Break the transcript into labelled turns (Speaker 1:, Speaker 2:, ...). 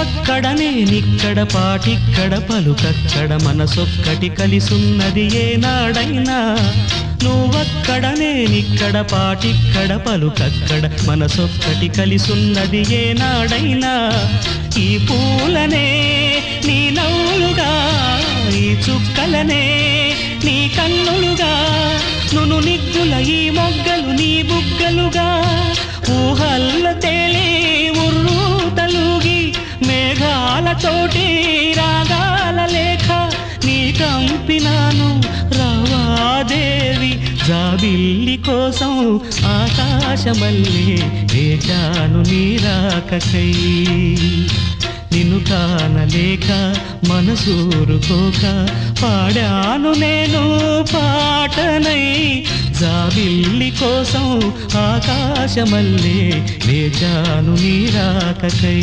Speaker 1: నువ్వక్కడ నేనిక్కడ పాటిక్కడ పలుకక్కడ మనసొక్కటి కలిసున్నది ఏనాడైనా నువ్వక్కడ నేనిక్కడ పాటిక్కడ పలుకక్కడ మనసొక్కటి కలిసున్నది ఏనాడైనా ఈ పూలనే నీ నవ్వులుగా ఈ చుక్కలనే నీ కన్నులుగా నును నిగ్గుల ఈ మొగ్గలు నీ బుగ్గలుగా ఊహల్ల తేలే ఉర్రు తలుగి మేఘాలతోటి రాగాల లేఖ నీ కంపినాను రావాదేవి జాబిల్లి కోసం ఆకాశమల్లే వేచాను నీ రాకకై నిన్ను కానలేక మనసూరుకోక పాడాను నేను పాటనై జాబిల్లి కోసం ఆకాశమల్లే వేచాను నీ రాకకై